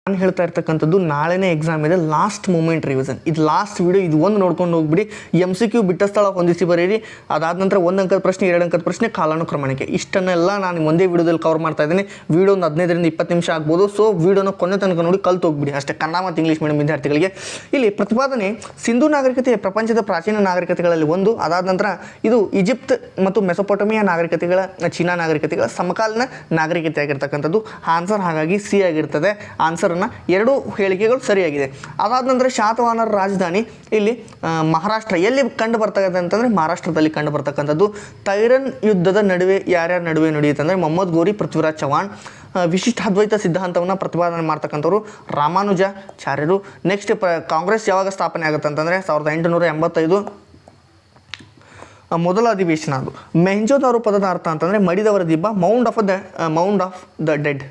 ನಾನು ಹೇಳ್ತಾ ಇರ್ತಕ್ಕಂಥದ್ದು ನಾಳೆನೇ ಎಕ್ಸಾಮ್ ಇದೆ, ಲಾಸ್ಟ್ ಮೂಮೆಂಟ್ ರಿವಿಷನ್. ಇದು ಲಾಸ್ಟ್ ವಿಡಿಯೋ, ಇದು ಒಂದು ನೋಡ್ಕೊಂಡು ಹೋಗ್ಬಿಡಿ. MCQ ಬಿಟ್ಟ ಸ್ಥಳ ಹೊಂದಿಸಿ ಬರೀರಿ. ಅದಾದ ನಂತರ 1 ಅಂಕದ ಪ್ರಶ್ನೆ, 2 ಅಂಕದ ಪ್ರಶ್ನೆ, ಕಾಲಾನುಕ್ರಮಣಿಕೆ. ಇಷ್ಟನ್ನೆಲ್ಲ ನಾನು ಒಂದೇ ವಿಡಿಯೋದಲ್ಲಿ ಕವರ್ ಮಾಡ್ತಾ ಇದ್ದೀನಿ. ವಿಡಿಯೋ ಒಂದು 15ರಿಂದ 20 ನಿಮಿಷ ಆಗ್ಬೋದು. ಸೊ ವಿಡಿಯೋನ ಕೊನೆ ತನಕ ನೋಡಿ ಕಲ್ತು ಹೋಗ್ಬಿಡಿ ಅಷ್ಟೇ, ಕನ್ನಡ ಮತ್ತು ಇಂಗ್ಲೀಷ್ ಮೀಡಿಯಂ ವಿದ್ಯಾರ್ಥಿಗಳಿಗೆ. ಇಲ್ಲಿ ಪ್ರತಿಪಾದನೆ ಸಿಂಧು ನಾಗರಿಕತೆ ಪ್ರಪಂಚದ ಪ್ರಾಚೀನ ನಾಗರಿಕತೆಗಳಲ್ಲಿ ಒಂದು. ಅದಾದ ನಂತರ ಇದು ಈಜಿಪ್ಟ್ ಮತ್ತು ಮೆಸೊಪೊಟಮಿಯಾ ನಾಗರಿಕತೆಗಳ, ಚೀನಾ ನಾಗರಿಕತೆಗಳ ಸಮಕಾಲೀನ ನಾಗರಿಕತೆ ಆಗಿರ್ತಕ್ಕಂಥದ್ದು. ಆನ್ಸರ್ ಹಾಗಾಗಿ ಸಿ ಆಗಿರ್ತದೆ. ಆನ್ಸರ್ ಎರಡು ಹೇಳಿಕೆಗಳು ಸರಿಯಾಗಿದೆ. ಅದಾದ ನಂತರ ಶಾತವಾಹನರ ರಾಜಧಾನಿ ಇಲ್ಲಿ ಮಹಾರಾಷ್ಟ್ರ. ಎಲ್ಲಿ ಕಂಡು ಬರ್ತಕ್ಕಂಥ ಅಂತಂದರೆ ಮಹಾರಾಷ್ಟ್ರದಲ್ಲಿ ಕಂಡು ಬರ್ತಕ್ಕಂಥದ್ದು. ತೈರನ್ ಯುದ್ಧದ ನಡುವೆ ಯಾರ್ಯಾರ ನಡುವೆ ನಡೆಯುತ್ತೆ ಅಂದರೆ ಮೊಹಮ್ಮದ್ ಗೋರಿ, ಪೃಥ್ವಿರಾಜ್ ಚೌಹಾಣ್. ವಿಶಿಷ್ಟ ಅದ್ವೈತ ಸಿದ್ಧಾಂತವನ್ನು ಪ್ರತಿಪಾದನೆ ಮಾಡ್ತಕ್ಕಂಥವ್ರು ರಾಮಾನುಜಾಚಾರ್ಯರು. ನೆಕ್ಸ್ಟ್ ಕಾಂಗ್ರೆಸ್ ಯಾವಾಗ ಸ್ಥಾಪನೆ ಆಗುತ್ತೆ ಅಂತಂದರೆ 1885 ಮೊದಲ ಅಧಿವೇಶನ. ಅದು ಮೆಹಂಜೋದಾರೋ ಪದದ ಅರ್ಥ ಅಂತಂದರೆ ಮಡಿದವರ ದಿಬ್ಬ, ಮೌಂಡ್ ಆಫ್ ದ ಡೆಡ್.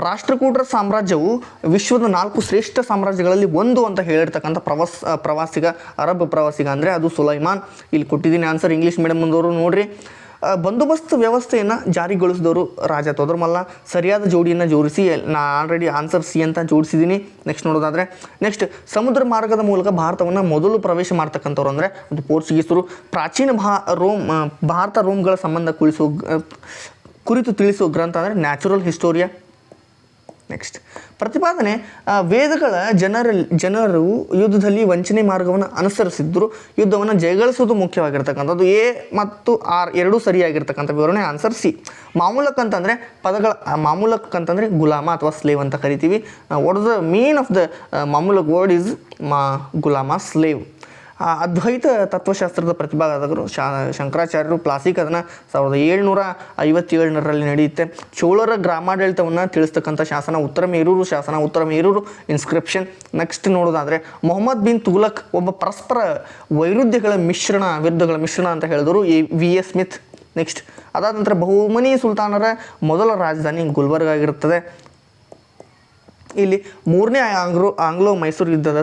ರಾಷ್ಟ್ರಕೂಟರ ಸಾಮ್ರಾಜ್ಯವು ವಿಶ್ವದ 4 ಶ್ರೇಷ್ಠ ಸಾಮ್ರಾಜ್ಯಗಳಲ್ಲಿ ಒಂದು ಅಂತ ಹೇಳಿರ್ತಕ್ಕಂಥ ಪ್ರವಾಸಿಗ, ಅರಬ್ ಪ್ರವಾಸಿಗ ಅಂದರೆ ಅದು ಸುಲೈಮಾನ್. ಇಲ್ಲಿ ಕೊಟ್ಟಿದ್ದೀನಿ ಆನ್ಸರ್. ಇಂಗ್ಲೀಷ್ ಮೀಡಿಯಮ್ದವರು ನೋಡ್ರಿ. ಬಂದೋಬಸ್ತ್ ವ್ಯವಸ್ಥೆಯನ್ನು ಜಾರಿಗೊಳಿಸಿದವರು ರಾಜ ತೊದರ್ಮಲ್ಲ. ಸರಿಯಾದ ಜೋಡಿಯನ್ನು ಜೋಡಿಸಿ, ನಾನು ಆಲ್ರೆಡಿ ಆನ್ಸರ್ ಸಿ ಅಂತ ಜೋಡಿಸಿದ್ದೀನಿ. ನೆಕ್ಸ್ಟ್ ನೋಡೋದಾದರೆ ನೆಕ್ಸ್ಟ್ ಸಮುದ್ರ ಮಾರ್ಗದ ಮೂಲಕ ಭಾರತವನ್ನು ಮೊದಲು ಪ್ರವೇಶ ಮಾಡ್ತಕ್ಕಂಥವ್ರು ಅಂದರೆ ಅದು ಪೋರ್ಚುಗೀಸರು. ಪ್ರಾಚೀನ ಭಾರತ ರೋಮ್ಗಳ ಸಂಬಂಧ ಕುರಿತು ತಿಳಿಸುವ ಗ್ರಂಥ ಅಂದರೆ ನ್ಯಾಚುರಲ್ ಹಿಸ್ಟೋರಿಯಾ. ನೆಕ್ಸ್ಟ್ ಪ್ರತಿಪಾದನೆ ವೇದಗಳ ಜನರು ಯುದ್ಧದಲ್ಲಿ ವಂಚನೆ ಮಾರ್ಗವನ್ನು ಅನುಸರಿಸಿದ್ರು. ಯುದ್ಧವನ್ನು ಜಯಗಳಿಸುವುದು ಮುಖ್ಯವಾಗಿರ್ತಕ್ಕಂಥದ್ದು. ಎ ಮತ್ತು ಆರ್ ಎರಡೂ ಸರಿಯಾಗಿರ್ತಕ್ಕಂಥ ವಿವರಣೆ. Answer C. ಮಾಮೂಲಕ್ ಅಂತಂದರೆ ಮಾಮೂಲಕ್ ಅಂತಂದರೆ ಗುಲಾಮ ಅಥವಾ ಸ್ಲೇವ್ ಅಂತ ಕರಿತೀವಿ. What is the mean of the Mamluk word is ಗುಲಾಮ, ಸ್ಲೇವ್. ಅದ್ವೈತ ತತ್ವಶಾಸ್ತ್ರದ ಪ್ರತಿಪಾದಕರು ಶಂಕರಾಚಾರ್ಯರು. ಪ್ಲಾಸಿಕ್ ಅದನ್ನು 1757ರಲ್ಲಿ ನಡೆಯುತ್ತೆ. ಚೋಳರ ಗ್ರಾಮಾಡಳಿತವನ್ನು ತಿಳಿಸ್ತಕ್ಕಂಥ ಶಾಸನ ಉತ್ತರ ಮೇರೂರು ಇನ್ಸ್ಕ್ರಿಪ್ಷನ್. ನೆಕ್ಸ್ಟ್ ನೋಡೋದಾದರೆ ಮೊಹಮ್ಮದ್ ಬಿನ್ ತುಘಲಕ್ ಒಬ್ಬ ಪರಸ್ಪರ ವಿರುದ್ಧಗಳ ಮಿಶ್ರಣ ಅಂತ ಹೇಳಿದರು. V.A. ಸ್ಮಿತ್. ನೆಕ್ಸ್ಟ್ ಅದಾದ ನಂತರ ಬಹುಮನಿ ಸುಲ್ತಾನರ ಮೊದಲ ರಾಜಧಾನಿ ಗುಲ್ಬರ್ಗ ಆಗಿರುತ್ತದೆ. ಇಲ್ಲಿ 3ನೇ ಆಂಗ್ಲೋ ಮೈಸೂರು ಯುದ್ಧದ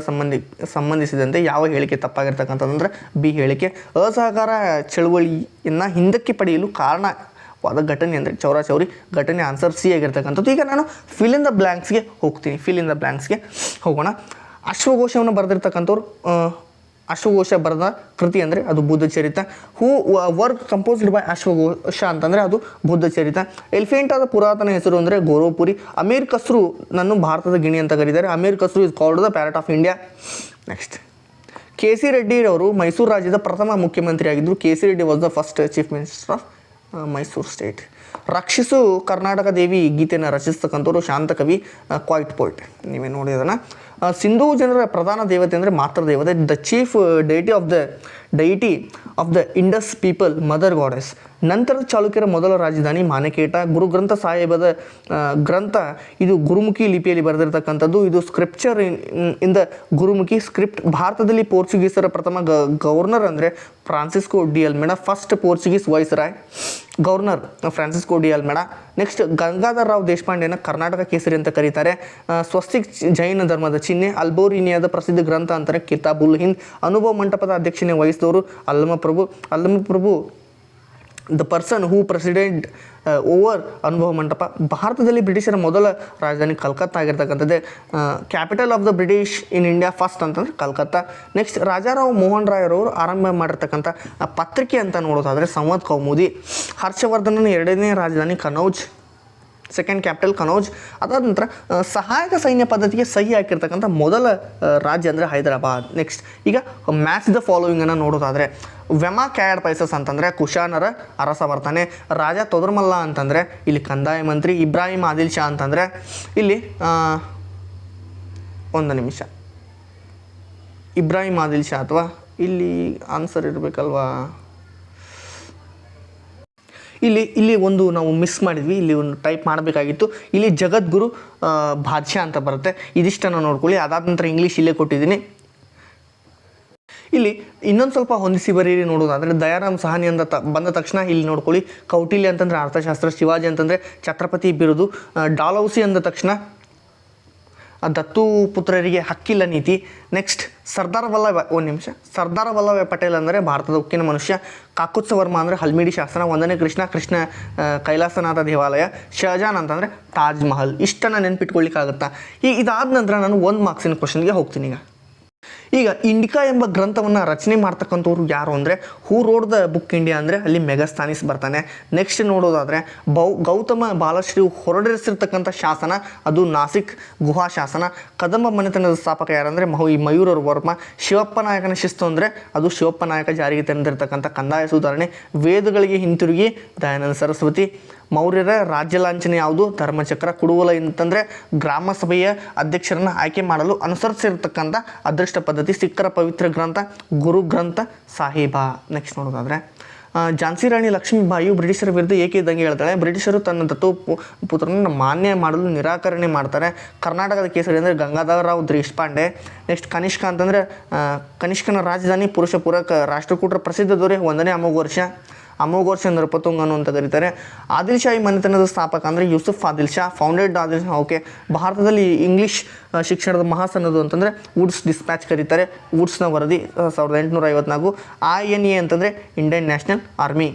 ಸಂಬಂಧಿಸಿದಂತೆ ಯಾವ ಹೇಳಿಕೆ ತಪ್ಪಾಗಿರ್ತಕ್ಕಂಥದ್ದಂದ್ರೆ ಬಿ ಹೇಳಿಕೆ. ಅಸಹಕಾರ ಚಳವಳಿಯನ್ನು ಹಿಂದಕ್ಕೆ ಪಡೆಯಲು ಕಾರಣವಾದ ಘಟನೆ ಅಂದರೆ ಚೌರಾಚೌರಿ ಘಟನೆ. ಆನ್ಸರ್ ಸಿ ಆಗಿರ್ತಕ್ಕಂಥದ್ದು. ಈಗ ನಾನು ಫಿಲ್ ಇನ್ ದ ಬ್ಲ್ಯಾಂಕ್ಸ್ಗೆ ಹೋಗೋಣ. ಅಶ್ವಘೋಷವನ್ನು ಬರೆದಿರ್ತಕ್ಕಂಥವ್ರು, ಅಶ್ವಘೋಷ ಬರೆದ ಕೃತಿ ಅಂದರೆ ಅದು ಬುದ್ಧಚರಿತ. ವರ್ಕ್ ಕಂಪೋಸ್ಡ್ ಬೈ ಅಶ್ವಘೋಷ ಅಂತಂದರೆ ಅದು ಬುದ್ಧಚರಿತ. ಎಲಿಫೆಂಟಾದ ಪುರಾತನ ಹೆಸರು ಅಂದರೆ ಗೋರಖ್ಪುರಿ. ಅಮೀರ್ ಖಸ್ರು ನನ್ನು ಭಾರತದ ಗಿಣಿ ಅಂತ ಕರೀತಾರೆ. Amir Khusro is called the parrot of India. Next KC Reddy ಅವರು ಮೈಸೂರು ರಾಜ್ಯದ ಪ್ರಥಮ ಮುಖ್ಯಮಂತ್ರಿ ಆಗಿದ್ದರು. KC Reddy was the first chief minister of Mysuru state. ರಕ್ಷಿಸು ಕರ್ನಾಟಕ ದೇವಿ ಗೀತೆಯನ್ನು ರಚಿಸ್ತಕ್ಕಂಥವ್ರು ಶಾಂತಕವಿ, ಕ್ವೈಟ್ ಪೋಯಿಟ್. ನೀವೇ ನೋಡಿದನ. ಸಿಂಧೂ ಜನರ ಪ್ರಧಾನ ದೇವತೆ ಅಂದರೆ ಮಾತೃ ದೇವತೆ. The chief deity of the Indus people, mother goddess. ನಂತರದ ಚಾಲುಕ್ಯರ ಮೊದಲ ರಾಜಧಾನಿ ಮಾನಕೇಟ. ಗುರುಗ್ರಂಥ ಸಾಹೇಬದ ಗ್ರಂಥ ಇದು ಗುರುಮುಖಿ ಲಿಪಿಯಲ್ಲಿ ಬರೆದಿರ್ತಕ್ಕಂಥದ್ದು. ಇದು scripture in the Gurmukhi script. ಭಾರತದಲ್ಲಿ ಪೋರ್ಚುಗೀಸರ ಪ್ರಥಮ ಗವರ್ನರ್ ಅಂದರೆ Francisco de Almeida. First Portuguese viceroy governor Francisco de Almeida. Next Gangadhar Rao ದೇಶಪಾಂಡೆನ ಕರ್ನಾಟಕ ಕೇಸರಿ ಅಂತ ಕರೀತಾರೆ. ಸ್ವಸ್ತಿಕ್ ಜೈನ ಧರ್ಮದ ಚಿಹ್ನೆ. ಅಲ್ಬೋರಿನಿಯಾದ ಪ್ರಸಿದ್ಧ ಗ್ರಂಥ ಅಂತಾರೆ ಕಿತಾಬುಲ್ ಹಿಂದ್. ಅನುಭವ ಮಂಟಪದ ಅಧ್ಯಕ್ಷಣೆ ವಹಿಸಿದವರು Allama Prabhu the person who president over Anubhava Mantapa. ಭಾರತದಲ್ಲಿ ಬ್ರಿಟಿಷರ ಮೊದಲ ರಾಜಧಾನಿ ಕಲ್ಕತ್ತಾ ಆಗಿರ್ತಕ್ಕಂಥದ್ದೇ. Capital of the British in India first ಅಂತಂದರೆ ಕಲ್ಕತ್ತಾ. ನೆಕ್ಸ್ಟ್ ರಾಜಾರಾವ್ ಮೋಹನ್ ರಾಯರವರು ಆರಂಭ ಮಾಡಿರ್ತಕ್ಕಂಥ ಪತ್ರಿಕೆ ಅಂತ ನೋಡೋದಾದರೆ ಸಂವತ್ ಕೌಮುದಿ. ಹರ್ಷವರ್ಧನನ 2ನೇ ರಾಜಧಾನಿ ಕನೌಜ್, ಸೆಕೆಂಡ್ ಕ್ಯಾಪಿಟಲ್ ಕನೌಜ್. ಅದಾದ ನಂತರ ಸಹಾಯಕ ಸೈನ್ಯ ಪದ್ಧತಿಗೆ ಸಹಿ ಹಾಕಿರ್ತಕ್ಕಂಥ ಮೊದಲ ರಾಜ್ಯ ಅಂದರೆ ಹೈದರಾಬಾದ್. ನೆಕ್ಸ್ಟ್ ಈಗ ಮ್ಯಾಚ್ ದ ಫಾಲೋವಿಂಗನ್ನು ನೋಡೋದಾದರೆ ವೆಮಾ ಕ್ಯಾಡ್ ಪೈಸಸ್ ಅಂತಂದರೆ ಕುಶಾನರ ಅರಸ ಬರ್ತಾನೆ. ರಾಜ ತೊದರ್ಮಲ್ಲ ಅಂತಂದರೆ ಇಲ್ಲಿ ಕಂದಾಯ ಮಂತ್ರಿ. ಇಬ್ರಾಹಿಂ ಆದಿಲ್ ಶಾ ಅಂತಂದರೆ ಇಲ್ಲಿ ಒಂದು ನಿಮಿಷ, ಇಬ್ರಾಹಿಂ ಆದಿಲ್ ಶಾ ಅಥವಾ ಇಲ್ಲಿ ಆನ್ಸರ್ ಇರಬೇಕಲ್ವಾ. ಇಲ್ಲಿ ಒಂದು ನಾವು ಮಿಸ್ ಮಾಡಿದ್ವಿ, ಇಲ್ಲಿ ಒಂದು ಟೈಪ್ ಮಾಡಬೇಕಾಗಿತ್ತು. ಇಲ್ಲಿ ಜಗದ್ಗುರು ಬಾದ್ಶಾ ಅಂತ ಬರುತ್ತೆ. ಇದಿಷ್ಟನ್ನು ನೋಡ್ಕೊಳ್ಳಿ. ಅದಾದ ನಂತರ ಇಂಗ್ಲೀಷ್ ಇಲ್ಲೇ ಕೊಟ್ಟಿದ್ದೀನಿ. ಇಲ್ಲಿ ಇನ್ನೊಂದು ಸ್ವಲ್ಪ ಹೊಂದಿಸಿ ಬರೀರಿ ನೋಡೋದಾದರೆ ದಯಾರಾಮ್ ಸಹಾನಿ ಅಂತ ಬಂದ ತಕ್ಷಣ ಇಲ್ಲಿ ನೋಡ್ಕೊಳ್ಳಿ. ಕೌಟಿಲ್ಯ ಅಂತಂದರೆ ಅರ್ಥಶಾಸ್ತ್ರ. ಶಿವಾಜಿ ಅಂತಂದರೆ ಛತ್ರಪತಿ ಬಿರುದು. ಡಾಲೌಸಿ ಅಂದ ತಕ್ಷಣ ದತ್ತು ಪುತ್ರರಿಗೆ ಹಕ್ಕಿಲ್ಲ ನೀತಿ. ನೆಕ್ಸ್ಟ್ ಸರ್ದಾರ್ ವಲ್ಲಭಾಯ್ ಪಟೇಲ್ ಅಂದರೆ ಭಾರತದ ಉಕ್ಕಿನ ಮನುಷ್ಯ. ಕಾಕುತ್ಸವರ್ಮ ಅಂದರೆ ಹಲ್ಮಿಡಿ ಶಾಸನ. 1ನೇ ಕೃಷ್ಣ ಕೈಲಾಸನಾಥ ದೇವಾಲಯ. ಶಹಜಾನ್ ಅಂತಂದರೆ ತಾಜ್ ಮಹಲ್. ಇಷ್ಟನ್ನು ನೆನ್ಪಿಟ್ಕೊಳ್ಳಿಕ್ಕಾಗುತ್ತಾ? ಇದಾದ ನಂತರ ನಾನು 1 ಮಾರ್ಕ್ಸಿನ ಕ್ವಶನ್ಗೆ ಹೋಗ್ತೀನಿ. ಈಗ ಇಂಡಿಕಾ ಎಂಬ ಗ್ರಂಥವನ್ನು ರಚನೆ ಮಾಡ್ತಕ್ಕಂಥವ್ರು ಯಾರು ಅಂದರೆ, who wrote the book India ಅಂದರೆ ಅಲ್ಲಿ ಮೆಗಸ್ತಾನಿಸ್ ಬರ್ತಾನೆ. ನೆಕ್ಸ್ಟ್ ನೋಡೋದಾದರೆ ಗೌತಮ ಬಾಲಶ್ರೀ ಹೊರಡಿಸಿರ್ತಕ್ಕಂಥ ಶಾಸನ ಅದು ನಾಸಿಕ್ ಗುಹಾ ಶಾಸನ. ಕದಂಬ ಮನೆತನದ ಸ್ಥಾಪಕ ಯಾರಂದರೆ ಮಯೂರ ವರ್ಮ. ಶಿವಪ್ಪ ನಾಯಕನ ಶಿಸ್ತು ಅಂದರೆ ಅದು ಶಿವಪ್ಪ ನಾಯಕ ಜಾರಿಗೆ ತಂದಿರತಕ್ಕಂಥ ಕಂದಾಯ ಸುಧಾರಣೆ. ವೇದಗಳಿಗೆ ಹಿಂತಿರುಗಿ ದಯಾನಂದ ಸರಸ್ವತಿ. ಮೌರ್ಯರ ರಾಜ್ಯ ಲಾಂಛನ ಯಾವುದು? ಧರ್ಮಚಕ್ರ. ಕುಡುವಲ ಅಂತಂದರೆ ಗ್ರಾಮ ಸಭೆಯ ಅಧ್ಯಕ್ಷರನ್ನು ಆಯ್ಕೆ ಮಾಡಲು ಅನುಸರಿಸಿರ್ತಕ್ಕಂಥ ಅದೃಷ್ಟ ಪದ್ಧತಿ. ಸಿಖ್ಖರ ಪವಿತ್ರ ಗ್ರಂಥ ಗುರು ಗ್ರಂಥ ಸಾಹಿಬ. ನೆಕ್ಸ್ಟ್ ನೋಡೋದಾದರೆ ಝಾನ್ಸಿ ರಾಣಿ ಲಕ್ಷ್ಮೀಬಾಯಿಯು ಬ್ರಿಟಿಷರ ವಿರುದ್ಧ ಏಕೆ ದಂಗೆ ಹೇಳ್ತಾಳೆ? ಬ್ರಿಟಿಷರು ತನ್ನ ದತ್ತು ಪುತ್ರನನ್ನು ಮಾನ್ಯ ಮಾಡಲು ನಿರಾಕರಣೆ ಮಾಡ್ತಾರೆ. ಕರ್ನಾಟಕದ ಕೇಸರಿ ಅಂದರೆ ಗಂಗಾಧರರಾವ್ ದೇಶಪಾಂಡೆ. ನೆಕ್ಸ್ಟ್ ಕನಿಷ್ಕ ಅಂತಂದರೆ ಕನಿಷ್ಕನ ರಾಜಧಾನಿ ಪುರುಷಪುರ. ರಾಷ್ಟ್ರಕೂಟರ ಪ್ರಸಿದ್ಧ ದೊರೆ 1ನೇ ಅಮೋಘ ವರ್ಷ ನೃಪತುಂಗನು ಅಂತ ಕರೀತಾರೆ. ಆದಿಲ್ ಶಾಹಿ ಮನೆತನದ ಸ್ಥಾಪಕ ಅಂದರೆ ಯೂಸುಫ್ ಆದಿಲ್ ಶಾ. ಫೌಂಡೆಡ್ ಆದಿಲ್ ಶಾ. ಓಕೆ. ಭಾರತದಲ್ಲಿ ಇಂಗ್ಲೀಷ್ ಶಿಕ್ಷಣದ ಮಹಾಸನ್ನದು ಅಂತಂದರೆ ವುಡ್ಸ್ ಡಿಸ್ಪ್ಯಾಚ್ ಕರೀತಾರೆ. ವುಡ್ಸ್ನ ವರದಿ 1854. INA ಅಂತಂದರೆ ಇಂಡಿಯನ್ ನ್ಯಾಷನಲ್ ಆರ್ಮಿ.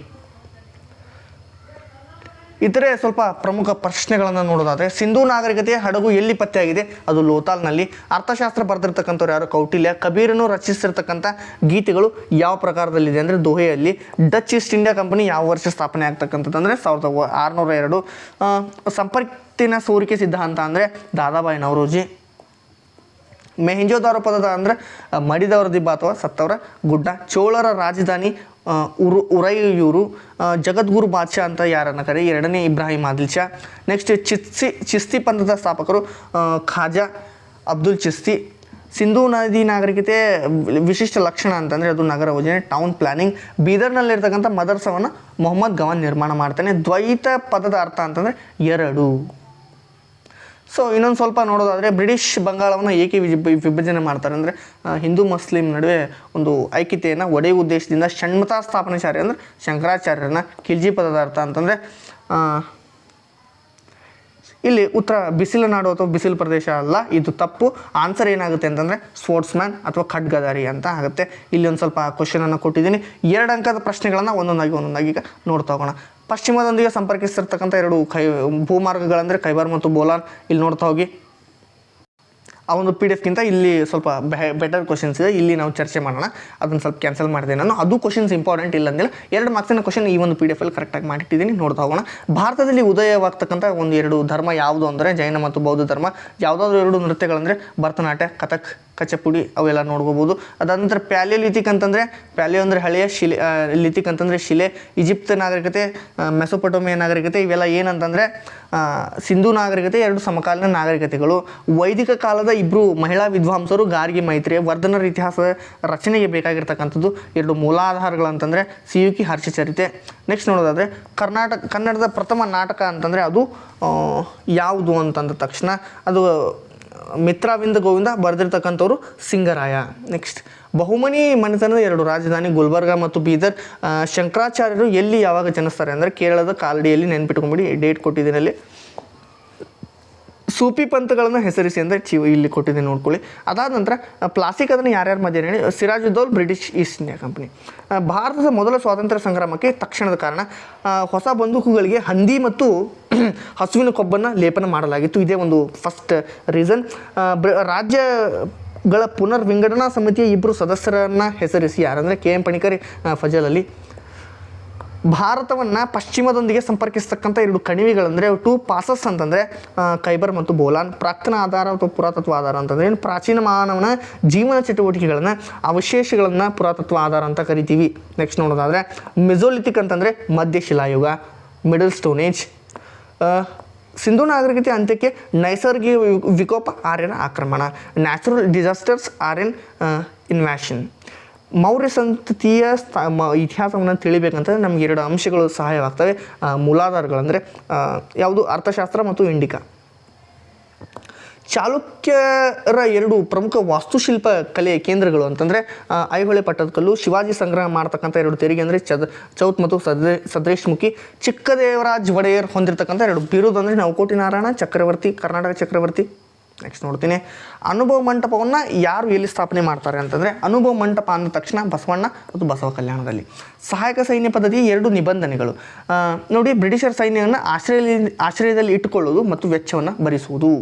ಇತರೆ ಸ್ವಲ್ಪ ಪ್ರಮುಖ ಪ್ರಶ್ನೆಗಳನ್ನು ನೋಡೋದಾದರೆ, ಸಿಂಧೂ ನಾಗರಿಕತೆಯ ಹಡಗು ಎಲ್ಲಿ ಪತ್ತೆಯಾಗಿದೆ? ಅದು ಲೋತಾಲ್ನಲ್ಲಿ. ಅರ್ಥಶಾಸ್ತ್ರ ಬರೆದಿರ್ತಕ್ಕಂಥವ್ರು ಯಾರು? ಕೌಟಿಲ್ಯ. ಕಬೀರನು ರಚಿಸಿರ್ತಕ್ಕಂಥ ಗೀತೆಗಳು ಯಾವ ಪ್ರಕಾರದಲ್ಲಿದೆ ಅಂದರೆ ದೋಹೆಯಲ್ಲಿ. ಡಚ್ ಈಸ್ಟ್ ಇಂಡಿಯಾ ಕಂಪನಿ ಯಾವ ವರ್ಷ ಸ್ಥಾಪನೆ ಆಗ್ತಕ್ಕಂಥದ್ದು ಅಂದರೆ 1602. ಸಂಪತ್ತಿನ ಸೋರಿಕೆ ಸಿದ್ಧಾಂತ ಅಂದರೆ ದಾದಾಬಾಯಿ ನವರೋಜಿ. ಮೆಹೆಂಜೋದಾರೋ ಪದದ ಅಂದರೆ ಮಡಿದವರ ದಿಬ್ಬ ಅಥವಾ ಸತ್ತವರ ಗುಡ್ಡ. ಚೋಳರ ರಾಜಧಾನಿ ಉರೈಯೂರು. ಜಗದ್ಗುರು ಬಾದ್ಶಾ ಅಂತ ಯಾರನ್ನ ಕರೆ? 2ನೇ ಇಬ್ರಾಹಿಂ ಆದಿಲ್ ಶಾ. ನೆಕ್ಸ್ಟ್ ಚಿಸ್ತಿ ಪಂಥದ ಸ್ಥಾಪಕರು ಖಾಜಾ ಅಬ್ದುಲ್ ಚಿಸ್ತಿ. ಸಿಂಧೂ ನದಿ ನಾಗರಿಕತೆ ವಿಶಿಷ್ಟ ಲಕ್ಷಣ ಅಂತಂದರೆ ಅದು ನಗರ ಯೋಜನೆ, ಟೌನ್ ಪ್ಲಾನಿಂಗ್. ಬೀದರ್ನಲ್ಲಿರ್ತಕ್ಕಂಥ ಮದರ್ಸವನ್ನು ಮೊಹಮ್ಮದ್ ಗವಾನ್ ನಿರ್ಮಾಣ ಮಾಡ್ತಾನೆ. ದ್ವೈತ ಪದದ ಅರ್ಥ ಅಂತಂದರೆ 2. ಸೊ ಇನ್ನೊಂದು ಸ್ವಲ್ಪ ನೋಡೋದಾದರೆ ಬ್ರಿಟಿಷ್ ಬಂಗಾಳವನ್ನು ಏಕೆ ವಿಭಜನೆ ಮಾಡ್ತಾರೆ ಅಂದರೆ ಹಿಂದೂ ಮುಸ್ಲಿಂ ನಡುವೆ ಒಂದು ಐಕ್ಯತೆಯನ್ನು ಒಡೆಯುವ ಉದ್ದೇಶದಿಂದ. ಷಣ್ಮತ ಸ್ಥಾಪನಾಚಾರ್ಯ ಅಂದರೆ ಶಂಕರಾಚಾರ್ಯರನ್ನ. ಖಿಲ್ಜಿ ಪದದ ಅರ್ಥ ಅಂತಂದರೆ ಇಲ್ಲಿ ಉತ್ತರ ಬಿಸಿಲು ನಾಡು ಅಥವಾ ಬಿಸಿಲು ಪ್ರದೇಶ ಅಲ್ಲ, ಇದು ತಪ್ಪು. ಆನ್ಸರ್ ಏನಾಗುತ್ತೆ ಅಂತಂದರೆ ಸ್ಪೋರ್ಟ್ಸ್ಮ್ಯಾನ್ ಅಥವಾ ಖಡ್ಗಧಾರಿ ಅಂತ ಆಗುತ್ತೆ. ಇಲ್ಲಿ ಒಂದು ಸ್ವಲ್ಪ ಕ್ವಶನನ್ನು ಕೊಟ್ಟಿದ್ದೀನಿ. 2 ಅಂಕದ ಪ್ರಶ್ನೆಗಳನ್ನು ಒಂದೊಂದಾಗಿ ಈಗ ನೋಡ್ತಾ ಹೋಗೋಣ. ಪಶ್ಚಿಮದೊಂದಿಗೆ ಸಂಪರ್ಕಿಸಿರ್ತಕ್ಕಂಥ 2 ಭೂಮಾರ್ಗಗಳಂದರೆ ಖೈಬರ್ ಮತ್ತು ಬೋಲಾನ್. ಇಲ್ಲಿ ನೋಡ್ತಾ ಹೋಗಿ. ಆ ಒಂದು PDF ಇಲ್ಲಿ ಸ್ವಲ್ಪ ಬೆಟರ್ ಕ್ವಶನ್ಸ್ ಇದೆ, ಇಲ್ಲಿ ನಾವು ಚರ್ಚೆ ಮಾಡೋಣ. ಅದನ್ನು ಸ್ವಲ್ಪ ಕ್ಯಾನ್ಸಲ್ ಮಾಡಿದೆ ನಾನು. ಅದು ಕ್ವಶನ್ಸ್ ಇಂಪಾರ್ಟೆಂಟ್ ಇಲ್ಲ ಅಂದಿಲ್ಲ. 2 ಮಾರ್ಕ್ಸಿನ ಕ್ವಶನ್ ಈ ಒಂದು PDF ಅಲ್ಲಿ ಕರೆಕ್ಟಾಗಿ ಮಾಡಿಟ್ಟಿದ್ದೀನಿ, ನೋಡ್ತಾ ಹೋಗೋಣ. ಭಾರತದಲ್ಲಿ ಉದಯವಾಗ್ತಕ್ಕಂಥ 2 ಧರ್ಮ ಯಾವುದು ಅಂದರೆ ಜೈನ ಮತ್ತು ಬೌದ್ಧ ಧರ್ಮ. ಯಾವುದಾದ್ರೂ 2 ನೃತ್ಯಗಳಂದರೆ ಭರತನಾಟ್ಯ, ಕಥಕ್, ಕಚಪುಡಿ ಅವೆಲ್ಲ ನೋಡ್ಕೋಬೋದು. ಅದಾದ ನಂತರ ಪ್ಯಾಲಿಯೋಲಿಥಿಕ್ ಅಂತಂದರೆ, ಪ್ಯಾಲಿಯೋ ಅಂದರೆ ಹಳೆಯ ಶಿಲೆ, ಲಿಥಿಕ್ ಅಂತಂದರೆ ಶಿಲೆ. ಈಜಿಪ್ಟ್ ನಾಗರಿಕತೆ, ಮೆಸೊಪೊಟೋಮಿಯಾ ನಾಗರಿಕತೆ ಇವೆಲ್ಲ ಏನಂತಂದರೆ ಸಿಂಧೂ ನಾಗರಿಕತೆ 2 ಸಮಕಾಲೀನ ನಾಗರಿಕತೆಗಳು. ವೈದಿಕ ಕಾಲದ 2 ಮಹಿಳಾ ವಿದ್ವಾಂಸರು ಗಾರ್ಗಿ ಮೈತ್ರಿ. ವರ್ಧನರ ಇತಿಹಾಸದ ರಚನೆಗೆ ಬೇಕಾಗಿರ್ತಕ್ಕಂಥದ್ದು 2 ಮೂಲಾಧಾರಗಳಂತಂದರೆ ಸಿಯುಕಿ ಹರ್ಷಚರಿತೆ. ನೆಕ್ಸ್ಟ್ ನೋಡೋದಾದರೆ ಕನ್ನಡದ ಪ್ರಥಮ ನಾಟಕ ಅಂತಂದರೆ ಅದು ಯಾವುದು ಅಂತಂದ ತಕ್ಷಣ ಅದು ಮಿತ್ರವಿಂದ ಗೋವಿಂದ ಬರೆದಿರ್ತಕ್ಕಂಥವ್ರು ಸಿಂಗರಾಯ. ನೆಕ್ಸ್ಟ್ ಬಹುಮನಿ ಮನೆತನದ 2 ರಾಜಧಾನಿ ಗುಲ್ಬರ್ಗ ಮತ್ತು ಬೀದರ್. ಶಂಕರಾಚಾರ್ಯರು ಎಲ್ಲಿ ಯಾವಾಗ ಜನಿಸ್ತಾರೆ ಅಂದರೆ ಕೇರಳದ ಕಾಲಡಿಯಲ್ಲಿ. ನೆನ್ಪಿಟ್ಕೊಂಬಿಡಿ, ಡೇಟ್ ಕೊಟ್ಟಿದ್ದೀನಿ ಅಲ್ಲಿ. ಸೂಫಿ ಪಂಥಗಳನ್ನು ಹೆಸರಿಸಿ ಅಂದರೆ ಇಲ್ಲಿ ಕೊಟ್ಟಿದ್ದೀನಿ, ನೋಡ್ಕೊಳ್ಳಿ. ಅದಾದ ನಂತರ ಪ್ಲಾಸ್ಟಿಕ್ ಅದನ್ನು ಯಾರ್ಯಾರ ಮಧ್ಯೆ ಹೇಳಿ? ಸಿರಾಜುದ್ದೌಲ್, ಬ್ರಿಟಿಷ್ ಈಸ್ಟ್ ಇಂಡಿಯಾ ಕಂಪನಿ. ಭಾರತದ ಮೊದಲ ಸ್ವಾತಂತ್ರ್ಯ ಸಂಗ್ರಾಮಕ್ಕೆ ತಕ್ಷಣದ ಕಾರಣ ಹೊಸ ಬಂದೂಕುಗಳಿಗೆ ಹಂದಿ ಮತ್ತು ಹಸುವಿನ ಕೊಬ್ಬನ್ನು ಲೇಪನ ಮಾಡಲಾಗಿತ್ತು. ಇದೇ ಒಂದು ಫಸ್ಟ್ ರೀಸನ್. ರಾಜ್ಯಗಳ ಪುನರ್ ವಿಂಗಡಣಾ ಸಮಿತಿಯ 2 ಸದಸ್ಯರನ್ನು ಹೆಸರಿಸಿ ಯಾರಂದರೆ KM ಪಣಿಕರ್, ಫಜಲ್ ಅಲಿ. ಭಾರತವನ್ನು ಪಶ್ಚಿಮದೊಂದಿಗೆ ಸಂಪರ್ಕಿಸ್ತಕ್ಕಂಥ 2 ಕಣಿವೆಗಳಂದರೆ 2 ಪಾಸಸ್ ಅಂತಂದರೆ ಖೈಬರ್ ಮತ್ತು ಬೋಲಾನ್. ಪ್ರಾಕ್ತನ ಆಧಾರ ಅಥವಾ ಪುರಾತತ್ವ ಆಧಾರ ಅಂತಂದರೆ ಏನು? ಪ್ರಾಚೀನ ಮಾನವನ ಜೀವನ ಚಟುವಟಿಕೆಗಳನ್ನು, ಅವಶೇಷಗಳನ್ನು ಪುರಾತತ್ವ ಆಧಾರ ಅಂತ ಕರಿತೀವಿ. ನೆಕ್ಸ್ಟ್ ನೋಡೋದಾದರೆ ಮೆಸೋಲಿಥಿಕ್ ಅಂತಂದರೆ ಮಧ್ಯ ಶಿಲಾಯುಗ, ಮಿಡಲ್ ಸ್ಟೋನ್ ಏಜ್. ಸಿಂಧೂ ನಾಗರಿಕತೆ ಅಂತ್ಯಕ್ಕೆ ನೈಸರ್ಗಿಕ ವಿಕೋಪ, ಆರ್ಯನ ಆಕ್ರಮಣ. Natural disasters, Aryan invasion. Maurya ಸಂತತಿಯ ಇತಿಹಾಸವನ್ನು ತಿಳಿಬೇಕಂತಂದರೆ ನಮ್ಗೆ 2 ಅಂಶಗಳು ಸಹಾಯವಾಗ್ತವೆ. ಮೂಲಾಧಾರಗಳಂದರೆ ಯಾವುದು? ಅರ್ಥಶಾಸ್ತ್ರ ಮತ್ತು ಇಂಡಿಕಾ. ಚಾಲುಕ್ಯರ 2 ಪ್ರಮುಖ ವಾಸ್ತುಶಿಲ್ಪ ಕಲೆಯ ಕೇಂದ್ರಗಳು ಅಂತಂದರೆ ಐಹೊಳೆ ಪಟ್ಟದಕಲ್ಲು. ಶಿವಾಜಿ ಸಂಗ್ರಹ ಮಾಡ್ತಕ್ಕಂಥ 2 ತೆರಿಗೆ ಅಂದರೆ ಚೌತ್ ಮತ್ತು ಸದ್ರೇಶ್ಮುಖಿ. ಚಿಕ್ಕದೇವರಾಜ್ ಒಡೆಯರ್ ಹೊಂದಿರತಕ್ಕಂಥ 2 ಬಿರುದು ಅಂದರೆ ನವಕೋಟಿ ನಾರಾಯಣ ಚಕ್ರವರ್ತಿ, ಕರ್ನಾಟಕ ಚಕ್ರವರ್ತಿ. ನೆಕ್ಸ್ಟ್ ನೋಡ್ತೀನಿ, ಅನುಭವ ಮಂಟಪವನ್ನು ಯಾರು ಎಲ್ಲಿ ಸ್ಥಾಪನೆ ಮಾಡ್ತಾರೆ ಅಂತಂದರೆ, ಅನುಭವ ಮಂಟಪ ಅಂದ ತಕ್ಷಣ ಬಸವಣ್ಣ ಮತ್ತು ಬಸವ ಕಲ್ಯಾಣದಲ್ಲಿ. ಸಹಾಯಕ ಸೈನ್ಯ ಪದ್ಧತಿಯ 2 ನಿಬಂಧನೆಗಳು ನೋಡಿ, ಬ್ರಿಟಿಷರ್ ಸೈನ್ಯವನ್ನು ಆಶ್ರಯದಲ್ಲಿ ಇಟ್ಟುಕೊಳ್ಳುವುದು ಮತ್ತು ವೆಚ್ಚವನ್ನು ಭರಿಸುವುದು.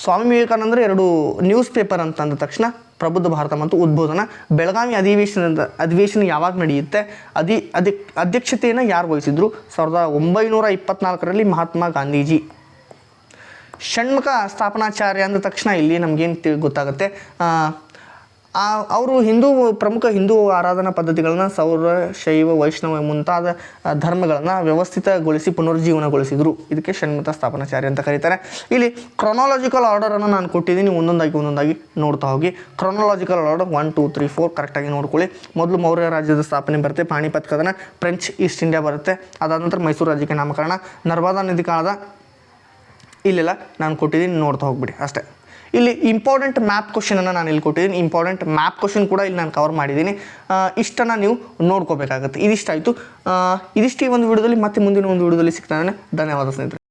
ಸ್ವಾಮಿ ವಿವೇಕಾನಂದರು 2 ನ್ಯೂಸ್ ಪೇಪರ್ ಅಂತ ಅಂದ ತಕ್ಷಣ ಪ್ರಬುದ್ಧ ಭಾರತ ಮತ್ತು ಉದ್ಬೋಧನ. ಬೆಳಗಾವಿ ಅಧಿವೇಶನ ಯಾವಾಗ ನಡೆಯುತ್ತೆ, ಅಧ್ಯಕ್ಷತೆಯನ್ನು ಯಾರು ವಹಿಸಿದ್ರು? 1924ರಲ್ಲಿ ಮಹಾತ್ಮ ಗಾಂಧೀಜಿ. ಷಣ್ಮುಖ ಸ್ಥಾಪನಾಚಾರ್ಯ ಅಂದ ತಕ್ಷಣ ಇಲ್ಲಿ ನಮಗೇನು ಗೊತ್ತಾಗುತ್ತೆ, ಅವರು ಪ್ರಮುಖ ಹಿಂದೂ ಆರಾಧನಾ ಪದ್ಧತಿಗಳನ್ನು ಸೌರ, ಶೈವ, ವೈಷ್ಣವ ಮುಂತಾದ ಧರ್ಮಗಳನ್ನು ವ್ಯವಸ್ಥಿತಗೊಳಿಸಿ ಪುನರುಜ್ಜೀವನಗೊಳಿಸಿದರು. ಇದಕ್ಕೆ ಷಣ್ಮುಖ ಸ್ಥಾಪನಾಚಾರ್ಯ ಅಂತ ಕರೀತಾರೆ. ಇಲ್ಲಿ ಕ್ರೊನಾಲಜಿಕಲ್ ಆರ್ಡರನ್ನು ನಾನು ಕೊಟ್ಟಿದ್ದೀನಿ, ಒಂದೊಂದಾಗಿ ನೋಡ್ತಾ ಹೋಗಿ. ಕ್ರೊನಾಲಜಿಕಲ್ ಆರ್ಡರ್ 1 2 3 4 ಕರೆಕ್ಟಾಗಿ ನೋಡ್ಕೊಳ್ಳಿ. ಮೊದಲು ಮೌರ್ಯ ರಾಜ್ಯದ ಸ್ಥಾಪನೆ ಬರುತ್ತೆ, ಪಾಣಿಪತ್ ಕದನ, ಫ್ರೆಂಚ್ ಈಸ್ಟ್ ಇಂಡಿಯಾ ಬರುತ್ತೆ, ಅದಾದ ನಂತರ ಮೈಸೂರು ರಾಜ್ಯಕ್ಕೆ ನಾಮಕರಣ, ನರ್ಮದಾ ನದಿ ಕಾಲದ ಇಲ್ಲೆಲ್ಲ ನಾನು ಕೊಟ್ಟಿದ್ದೀನಿ, ನೋಡ್ತಾ ಹೋಗ್ಬಿಡಿ ಅಷ್ಟೇ. ಇಲ್ಲಿ ಇಂಪಾರ್ಟೆಂಟ್ ಮ್ಯಾಪ್ ಕ್ವಶನನ್ನು ನಾನು ಇಲ್ಲಿ ಕೊಟ್ಟಿದ್ದೀನಿ, ಇಂಪಾರ್ಟೆಂಟ್ ಮ್ಯಾಪ್ ಕ್ವಶನ್ ಕೂಡ ಇಲ್ಲಿ ನಾನು ಕವರ್ ಮಾಡಿದ್ದೀನಿ. ಇಷ್ಟನ್ನು ನೀವು ನೋಡ್ಕೋಬೇಕಾಗುತ್ತೆ. ಇದಿಷ್ಟಾಯಿತು. ಇದಿಷ್ಟು ಈ ಒಂದು ವಿಡಿಯೋದಲ್ಲಿ, ಮತ್ತೆ ಮುಂದಿನ ಒಂದು ವಿಡಿಯೋದಲ್ಲಿ ಸಿಗ್ತಾನೆ. ಧನ್ಯವಾದ ಸ್ನೇಹಿತರೆ.